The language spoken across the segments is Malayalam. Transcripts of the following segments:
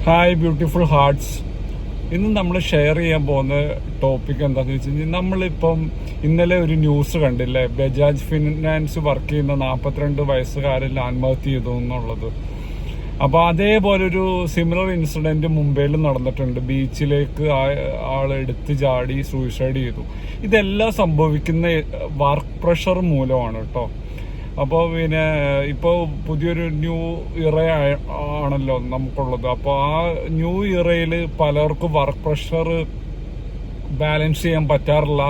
Hi beautiful hearts. ഇന്ന് നമ്മൾ ഷെയർ ചെയ്യാൻ പോകുന്ന ടോപ്പിക് എന്താണെന്ന് വെച്ച് കഴിഞ്ഞാൽ, നമ്മളിപ്പം ഇന്നലെ ഒരു ന്യൂസ് കണ്ടില്ലേ, ബജാജ് ഫിനാൻസ് വർക്ക് ചെയ്യുന്ന 42 വയസ്സുകാരിൽ ആത്മഹത്യ ചെയ്തു എന്നുള്ളത്. അപ്പോൾ അതേപോലെ ഒരു സിമിലർ ഇൻസിഡന്റ് മുംബൈയിൽ നടന്നിട്ടുണ്ട്. ബീച്ചിലേക്ക് ആളെടുത്ത് ചാടി സൂയിസൈഡ് ചെയ്തു. ഇതെല്ലാം സംഭവിക്കുന്ന വർക്ക് പ്രഷർ മൂലമാണ് കേട്ടോ. അപ്പോൾ പിന്നെ ഇപ്പോൾ പുതിയൊരു ന്യൂ ഇറ ആണല്ലോ നമുക്കുള്ളത്. അപ്പോൾ ആ ന്യൂ ഇറയിൽ പലർക്കും വർക്ക് പ്രഷർ ബാലൻസ് ചെയ്യാൻ പറ്റാറില്ല.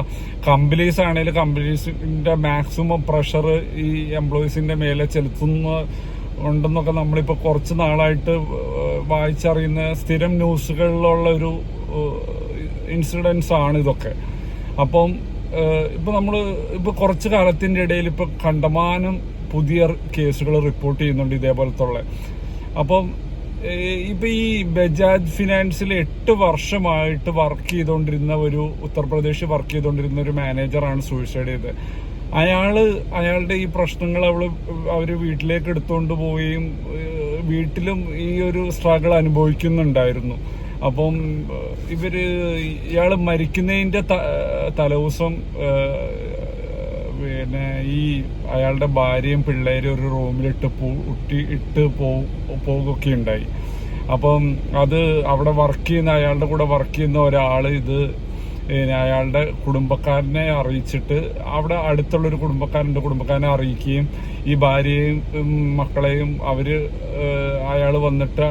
കമ്പനീസ് ആണെങ്കിലും കമ്പനീസിന്റെ മാക്സിമം പ്രഷർ ഈ എംപ്ലോയീസിന്റെ മേലെ ചെലുത്തുന്നുണ്ടെന്നൊക്കെ നമ്മളിപ്പോൾ കുറച്ച് നാളായിട്ട് വായിച്ചറിയുന്ന സ്ഥിരം ന്യൂസുകളിലുള്ള ഒരു ഇൻസിഡൻസ് ആണ് ഇതൊക്കെ. അപ്പം ഇപ്പൊ കുറച്ചു കാലത്തിന്റെ ഇടയിൽ ഇപ്പൊ കണ്ടമാനം പുതിയ കേസുകൾ റിപ്പോർട്ട് ചെയ്യുന്നുണ്ട് ഇതേപോലത്തുള്ള. അപ്പം ഇപ്പൊ ഈ ബജാജ് ഫിനാൻസിൽ 8 വർഷമായിട്ട് വർക്ക് ചെയ്തുകൊണ്ടിരുന്ന ഉത്തർപ്രദേശിൽ വർക്ക് ചെയ്തുകൊണ്ടിരുന്ന ഒരു മാനേജറാണ് സൂയിസൈഡ് ചെയ്തത്. അയാളുടെ ഈ പ്രശ്നങ്ങൾ അവര് വീട്ടിലേക്ക് എടുത്തുകൊണ്ട് പോവുകയും വീട്ടിലും ഈ ഒരു സ്ട്രഗിൾ അനുഭവിക്കുന്നുണ്ടായിരുന്നു. അപ്പം ഇയാള് മരിക്കുന്നതിന്റെ തലേദിവസം പിന്നെ ഈ അയാളുടെ ഭാര്യയും പിള്ളേരും ഒരു റൂമിലിട്ട് പോകുകയൊക്കെ ഉണ്ടായി. അപ്പം അത് അവിടെ അയാളുടെ കൂടെ വർക്ക് ചെയ്യുന്ന ഒരാള് അയാളുടെ കുടുംബക്കാരനെ അറിയിച്ചിട്ട്, അവിടെ അടുത്തുള്ളൊരു കുടുംബക്കാരനെ അറിയിക്കുകയും ഈ ഭാര്യയും മക്കളെയും അയാൾ വന്നിട്ട്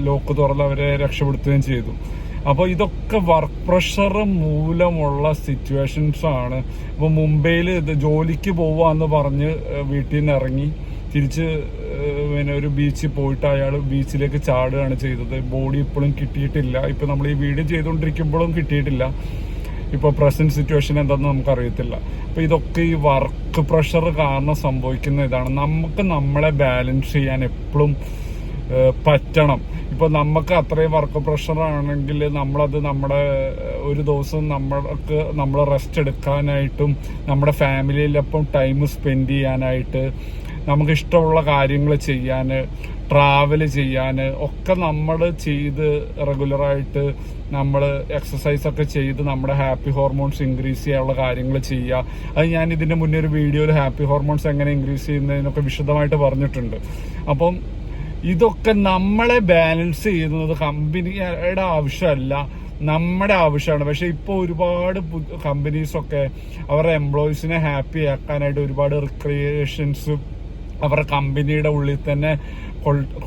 ലോക്ക് തുറന്ന് അവരെ രക്ഷപ്പെടുത്തുകയും ചെയ്തു. അപ്പോൾ ഇതൊക്കെ വർക്ക് പ്രഷർ മൂലമുള്ള സിറ്റുവേഷൻസ് ആണ്. ഇപ്പൊ മുംബൈയിൽ ജോലിക്ക് പോവാന്ന് പറഞ്ഞ് വീട്ടിൽ നിന്ന് ഇറങ്ങി തിരിച്ച് പിന്നെ ഒരു ബീച്ചിൽ പോയിട്ട് അയാൾ ബീച്ചിലേക്ക് ചാടുകയാണ് ചെയ്തത്. ബോഡി ഇപ്പോഴും കിട്ടിയിട്ടില്ല. ഇപ്പൊ നമ്മൾ ഈ വീഡിയോ ചെയ്തുകൊണ്ടിരിക്കുമ്പോഴും കിട്ടിയിട്ടില്ല. ഇപ്പൊ പ്രസന്റ് സിറ്റുവേഷൻ എന്താണെന്ന് നമുക്കറിയത്തില്ല. അപ്പൊ ഇതൊക്കെ ഈ വർക്ക് പ്രഷർ കാരണം സംഭവിക്കുന്ന ഇതാണ്. നമുക്ക് നമ്മളെ ബാലൻസ് ചെയ്യാൻ എപ്പോഴും പറ്റണം. ഇപ്പൊ നമുക്ക് അത്രയും വർക്ക് പ്രഷർ ആണെങ്കിൽ നമ്മുടെ ഒരു ദിവസം നമ്മൾ റെസ്റ്റ് എടുക്കാനായിട്ടും നമ്മുടെ ഫാമിലിയിലൊപ്പം ടൈം സ്പെൻഡ് ചെയ്യാനായിട്ട്, നമുക്ക് ഇഷ്ടമുള്ള കാര്യങ്ങൾ ചെയ്യാൻ, ട്രാവൽ ചെയ്യാൻ ഒക്കെ നമ്മൾ ചെയ്ത് റെഗുലറായിട്ട് നമ്മൾ എക്സസൈസ് ഒക്കെ ചെയ്ത് നമ്മുടെ ഹാപ്പി ഹോർമോൺസ് ഇൻക്രീസ് ചെയ്യാനുള്ള കാര്യങ്ങൾ ചെയ്യുക. അത് ഞാൻ ഇതിന്റെ മുന്നേ ഒരു വീഡിയോയിൽ ഹാപ്പി ഹോർമോൺസ് എങ്ങനെ ഇൻക്രീസ് ചെയ്യുന്നതിനൊക്കെ വിശദമായിട്ട് പറഞ്ഞിട്ടുണ്ട്. അപ്പം ഇതൊക്കെ നമ്മളെ ബാലൻസ് ചെയ്യുന്നത് കമ്പനിയുടെ ആവശ്യമല്ല, നമ്മുടെ ആവശ്യമാണ്. പക്ഷെ ഇപ്പോൾ ഒരുപാട് കമ്പനീസൊക്കെ അവരുടെ എംപ്ലോയീസിനെ ഹാപ്പി ആക്കാനായിട്ട് ഒരുപാട് റിക്രിയേഷൻസ് അവരുടെ കമ്പനിയുടെ ഉള്ളിൽ തന്നെ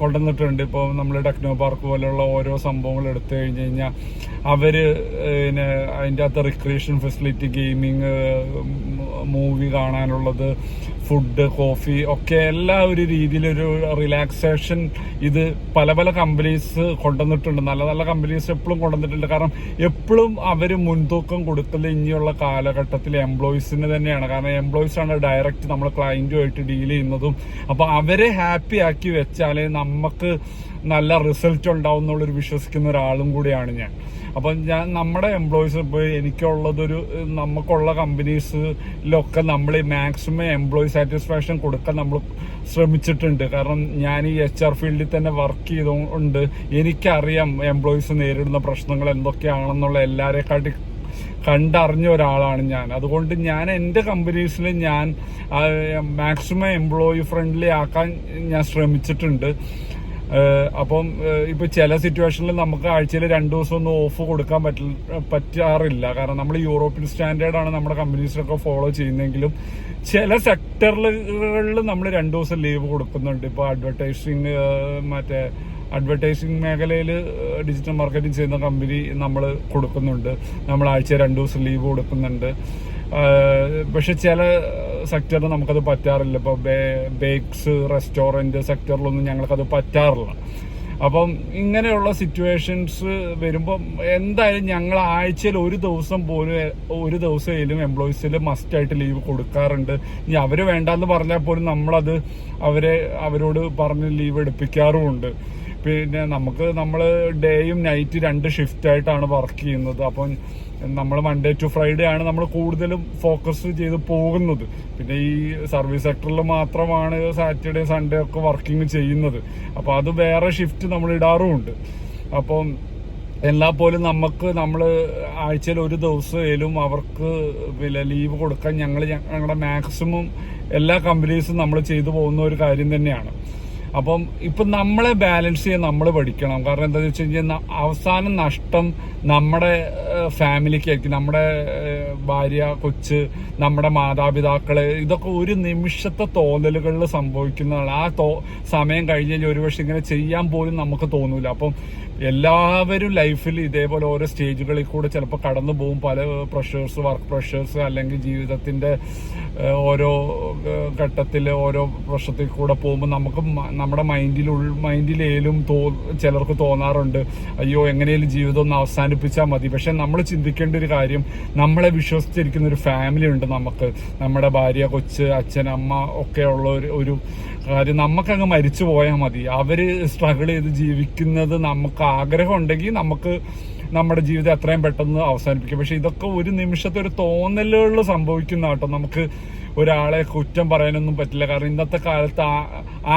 കൊണ്ടുവന്നിട്ടുണ്ട്. ഇപ്പോൾ നമ്മൾ ടെക്നോ പാർക്ക് പോലെയുള്ള ഓരോ സംഭവങ്ങൾ എടുത്തു കഴിഞ്ഞ് കഴിഞ്ഞാൽ അതിൻ്റെ അകത്ത് റിക്രിയേഷൻ ഫെസിലിറ്റി, ഗെയിമിങ്, മൂവി കാണാനുള്ളത്, ഫുഡ്, കോഫി ഒക്കെ എല്ലാ ഒരു രീതിയിലൊരു റിലാക്സേഷൻ പല പല കമ്പനീസ് കൊണ്ടുവന്നിട്ടുണ്ട്. നല്ല നല്ല കമ്പനീസ് എപ്പോഴും കൊണ്ടുവന്നിട്ടുണ്ട്. കാരണം എപ്പോഴും അവർ മുൻതൂക്കം കൊടുക്കല് ഇനിയുള്ള കാലഘട്ടത്തിൽ എംപ്ലോയീസിന് തന്നെയാണ്. കാരണം എംപ്ലോയീസ് ആണ് ഡയറക്റ്റ് നമ്മൾ ക്ലയന്റുമായിട്ട് ഡീൽ ചെയ്യുന്നതും. അപ്പൊ അവരെ ഹാപ്പി ആക്കി വെച്ചാലേ നമുക്ക് നല്ല റിസൾട്ട് ഉണ്ടാവും എന്നുള്ളൊരു വിശ്വസിക്കുന്ന ഒരാളും കൂടിയാണ് ഞാൻ. അപ്പം നമ്മുടെ എംപ്ലോയീസ് ഇപ്പോൾ നമുക്കുള്ള കമ്പനീസിലൊക്കെ നമ്മൾ മാക്സിമം എംപ്ലോയി സാറ്റിസ്ഫാക്ഷൻ കൊടുക്കാൻ നമ്മൾ ശ്രമിച്ചിട്ടുണ്ട്. കാരണം ഞാൻ ഈ HR ഫീൽഡിൽ തന്നെ വർക്ക് ചെയ്തുകൊണ്ട് എനിക്കറിയാം എംപ്ലോയീസ് നേരിടുന്ന പ്രശ്നങ്ങൾ എന്തൊക്കെയാണെന്നുള്ള എല്ലാവരെക്കാട്ടി കണ്ടറിഞ്ഞ ഒരാളാണ് ഞാൻ. അതുകൊണ്ട് ഞാൻ എൻ്റെ കമ്പനീസിൽ ഞാൻ മാക്സിമം എംപ്ലോയി ഫ്രണ്ട്ലി ആക്കാൻ ഞാൻ ശ്രമിച്ചിട്ടുണ്ട്. അപ്പം ഇപ്പൊ ചില സിറ്റുവേഷനിൽ നമുക്ക് ആഴ്ചയിൽ 2 ദിവസം ഒന്നും ഓഫ് കൊടുക്കാൻ പറ്റാറില്ല. കാരണം നമ്മൾ യൂറോപ്യൻ സ്റ്റാൻഡേർഡാണ് നമ്മുടെ കമ്പനീസിലൊക്കെ ഫോളോ ചെയ്യുന്നെങ്കിലും ചില സെക്ടറുകളിൽ നമ്മൾ 2 ദിവസം ലീവ് കൊടുക്കുന്നുണ്ട്. ഇപ്പൊ അഡ്വർടൈസിങ് മേഖലയിൽ ഡിജിറ്റൽ മാർക്കറ്റിംഗ് ചെയ്യുന്ന കമ്പനി നമ്മൾ കൊടുക്കുന്നുണ്ട്. നമ്മൾ ആഴ്ച 2 ദിവസം ലീവ് കൊടുക്കുന്നുണ്ട്. പക്ഷെ ചില സെക്ടറിൽ നമുക്കത് പറ്റാറില്ല. ഇപ്പൊ ബേക്സ്, റെസ്റ്റോറന്റ് സെക്ടറിലൊന്നും ഞങ്ങൾക്കത് പറ്റാറില്ല. അപ്പം ഇങ്ങനെയുള്ള സിറ്റുവേഷൻസ് വരുമ്പോൾ എന്തായാലും ഞങ്ങൾ ആഴ്ചയിൽ ഒരു ദിവസമെങ്കിലും എംപ്ലോയീസിൽ മസ്റ്റായിട്ട് ലീവ് കൊടുക്കാറുണ്ട്. ഇനി അവര് വേണ്ടാന്ന് പറഞ്ഞാൽ പോലും നമ്മളത് അവരോട് പറഞ്ഞ് ലീവ് എടുപ്പിക്കാറുമുണ്ട്. പിന്നെ നമ്മൾ ഡേയും നൈറ്റ് 2 ഷിഫ്റ്റ് ആയിട്ടാണ് വർക്ക് ചെയ്യുന്നത്. അപ്പം നമ്മൾ മൺഡേ ടു ഫ്രൈഡേ ആണ് നമ്മൾ കൂടുതലും ഫോക്കസ് ചെയ്ത് പോകുന്നത്. പിന്നെ ഈ സർവീസ് സെക്ടറിൽ മാത്രമാണ് സാറ്റർഡേ സൺഡേ ഒക്കെ വർക്കിംഗ് ചെയ്യുന്നത്. അപ്പോൾ അത് വേറെ ഷിഫ്റ്റ് നമ്മൾ ഇടാറുമുണ്ട്. അപ്പം എല്ലാ പോലും നമ്മൾ ആഴ്ചയിൽ ഒരു ദിവസമേലും അവർക്ക് പിന്നെ ലീവ് കൊടുക്കാൻ ഞങ്ങളുടെ മാക്സിമം എല്ലാ കമ്പനീസും നമ്മൾ ചെയ്തു പോകുന്ന ഒരു കാര്യം തന്നെയാണ്. അപ്പം ഇപ്പം നമ്മളെ ബാലൻസ് ചെയ്യാൻ നമ്മൾ പഠിക്കണം. കാരണം എന്താണെന്ന് വെച്ച് കഴിഞ്ഞാൽ അവസാനം നഷ്ടം നമ്മുടെ ഫാമിലിക്കായിരിക്കും, നമ്മുടെ ഭാര്യ, കൊച്ച്, നമ്മുടെ മാതാപിതാക്കള്. ഇതൊക്കെ ഒരു നിമിഷത്തെ തോന്നലുകളിൽ സംഭവിക്കുന്നതാണ്. ആ സമയം കഴിഞ്ഞാൽ ഒരുപക്ഷെ ഇങ്ങനെ ചെയ്യാൻ പോലും നമുക്ക് തോന്നൂല. അപ്പം എല്ലാവരും ലൈഫിൽ ഇതേപോലെ ഓരോ സ്റ്റേജുകളിൽ കൂടെ ചിലപ്പോൾ കടന്നു പോകും. പല പ്രഷേഴ്സ്, വർക്ക് പ്രഷേഴ്സ്, അല്ലെങ്കിൽ ജീവിതത്തിന്റെ ഓരോ ഘട്ടത്തിൽ ഓരോ പ്രശ്നത്തിൽ കൂടെ പോകുമ്പോൾ നമുക്ക് നമ്മുടെ മൈൻഡിലേലും ചിലർക്ക് തോന്നാറുണ്ട്, അയ്യോ എങ്ങനെയും ജീവിതം ഒന്ന് അവസാനിപ്പിച്ചാൽ മതി. പക്ഷെ നമ്മൾ ചിന്തിക്കേണ്ട ഒരു കാര്യം, നമ്മളെ വിശ്വസിച്ചിരിക്കുന്ന ഒരു ഫാമിലി ഉണ്ട് നമുക്ക്. നമ്മുടെ ഭാര്യ, കൊച്ച്, അച്ഛൻ, അമ്മ ഒക്കെ ഉള്ള ഒരു കാര്യം. നമുക്കങ്ങ് മരിച്ചു പോയാൽ മതി. അവര് സ്ട്രഗിൾ ചെയ്ത് ജീവിക്കുന്നത് നമുക്ക് ആഗ്രഹം ഉണ്ടെങ്കിൽ നമുക്ക് നമ്മുടെ ജീവിതം എത്രയും പെട്ടെന്ന് അവസാനിപ്പിക്കും. പക്ഷെ ഇതൊക്കെ ഒരു നിമിഷത്തെ ഒരു തോന്നലുകളിൽ സംഭവിക്കുന്ന കേട്ടോ. നമുക്ക് ഒരാളെ കുറ്റം പറയാനൊന്നും പറ്റില്ല. കാരണം ഇന്നത്തെ കാലത്ത്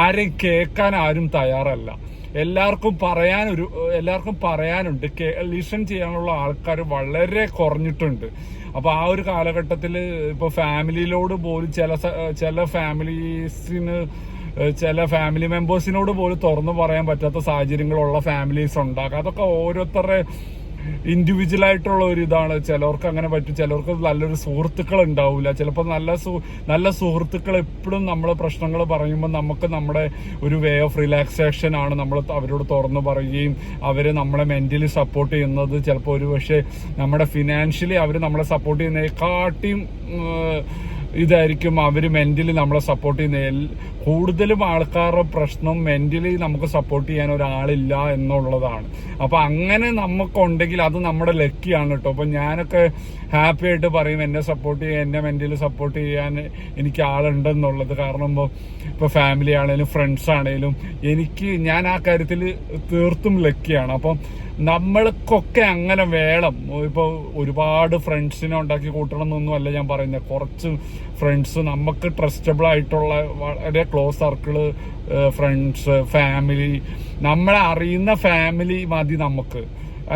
ആരെയും കേൾക്കാൻ ആരും തയ്യാറല്ല. എല്ലാവർക്കും പറയാനുണ്ട്. ലിസൺ ചെയ്യാനുള്ള ആൾക്കാർ വളരെ കുറഞ്ഞിട്ടുണ്ട്. അപ്പൊ ആ ഒരു കാലഘട്ടത്തിൽ ഇപ്പൊ ഫാമിലിയിലോട് പോലും ചില ഫാമിലി മെമ്പേഴ്സിനോട് പോലും തുറന്നു പറയാൻ പറ്റാത്ത സാഹചര്യങ്ങളുള്ള ഫാമിലീസ് ഉണ്ടാകും. അതൊക്കെ ഓരോരുത്തരുടെ ഇൻഡിവിജ്വൽ ആയിട്ടുള്ള ഒരു ഇതാണ്. ചിലർക്ക് അങ്ങനെ പറ്റും, ചിലർക്ക് നല്ലൊരു സുഹൃത്തുക്കൾ ഉണ്ടാവില്ല. ചിലപ്പോൾ നല്ല സുഹൃത്തുക്കൾ എപ്പോഴും നമ്മൾ പ്രശ്നങ്ങൾ പറയുമ്പോൾ നമുക്ക് നമ്മുടെ ഒരു വേ ഓഫ് റിലാക്സേഷൻ ആണ് നമ്മൾ അവരോട് തുറന്നു പറയുകയും അവര് നമ്മളെ മെന്റലി സപ്പോർട്ട് ചെയ്യുന്നത്. ചിലപ്പോൾ ഒരു പക്ഷേ നമ്മുടെ ഫിനാൻഷ്യലി അവർ നമ്മളെ സപ്പോർട്ട് ചെയ്യുന്നതിനെക്കാട്ടിയും ഇതായിരിക്കും അവര് മെന്റലി നമ്മളെ സപ്പോർട്ട് ചെയ്യുന്ന. കൂടുതലും ആൾക്കാരുടെ പ്രശ്നം മെന്റലി നമുക്ക് സപ്പോർട്ട് ചെയ്യാൻ ഒരാളില്ല എന്നുള്ളതാണ്. അപ്പൊ അങ്ങനെ നമുക്കുണ്ടെങ്കിൽ അത് നമ്മുടെ ലക്കിയാണ് കേട്ടോ. അപ്പൊ ഞാനൊക്കെ ഹാപ്പി ആയിട്ട് പറയും എന്നെ സപ്പോർട്ട് ചെയ്യാൻ, എന്നെ മെന്റലി സപ്പോർട്ട് ചെയ്യാൻ എനിക്ക് ആളുണ്ടെന്നുള്ളത്. കാരണം ഇപ്പൊ ഫാമിലി ആണേലും ഫ്രണ്ട്സ് ആണേലും ഞാൻ ആ കാര്യത്തിൽ തീർത്തും ലക്കിയാണ്. അപ്പം നമ്മൾക്കൊക്കെ അങ്ങനെ വേണം. ഇപ്പൊ ഒരുപാട് ഫ്രണ്ട്സിനെ ഉണ്ടാക്കി കൂട്ടണം എന്നൊന്നും അല്ല ഞാൻ പറയുന്നത്. കുറച്ച് ഫ്രണ്ട്സ്, നമുക്ക് ട്രസ്റ്റബിൾ ആയിട്ടുള്ള വളരെ ക്ലോസ് സർക്കിള് ഫ്രണ്ട്സ്, ഫാമിലി, നമ്മളെ അറിയുന്ന ഫാമിലി മതി നമുക്ക്,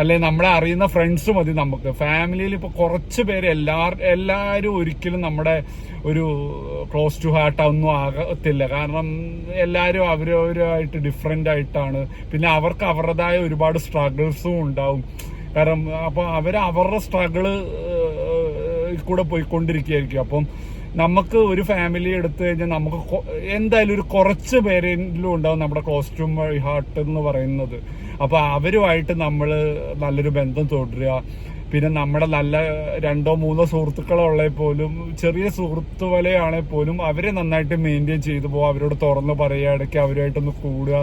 അല്ലെ നമ്മളെ അറിയുന്ന ഫ്രണ്ട്സ് മതി നമുക്ക്. ഫാമിലിയിൽ ഇപ്പൊ കുറച്ച് പേര് എല്ലാവരും ഒരിക്കലും നമ്മുടെ ഒരു ക്ലോസ് ടു ഹാർട്ട് ഒന്നും ആകത്തില്ല. കാരണം എല്ലാവരും അവരവരായിട്ട് ഡിഫറെന്റ് ആയിട്ടാണ്. പിന്നെ അവർക്ക് അവരുടേതായ ഒരുപാട് സ്ട്രഗിൾസും ഉണ്ടാവും. കാരണം അപ്പൊ അവരുടെ സ്ട്രഗിള് കൂടെ പോയിക്കൊണ്ടിരിക്കുകയായിരിക്കും. അപ്പം നമുക്ക് ഒരു ഫാമിലി എടുത്തു കഴിഞ്ഞാൽ നമുക്ക് എന്തായാലും ഒരു കുറച്ച് പേരെങ്കിലും ഉണ്ടാവും നമ്മുടെ ക്ലോസ് ടു ഹാർട്ട് എന്ന് പറയുന്നത്. അപ്പൊ അവരുമായിട്ട് നമ്മൾ നല്ലൊരു ബന്ധം തുടരുക. പിന്നെ നമ്മുടെ നല്ല 2-3 സുഹൃത്തുക്കളുള്ളേ പോലും, ചെറിയ സുഹൃത്തു വലയാണെങ്കിൽ പോലും അവരെ നന്നായിട്ട് മെയിൻറ്റെയിൻ ചെയ്തു പോകുക. അവരോട് തുറന്ന് പറയുക, ഇടയ്ക്ക് അവരുമായിട്ടൊന്ന് കൂടുക,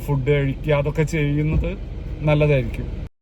ഫുഡ് കഴിക്കുക, അതൊക്കെ ചെയ്യുന്നത് നല്ലതായിരിക്കും.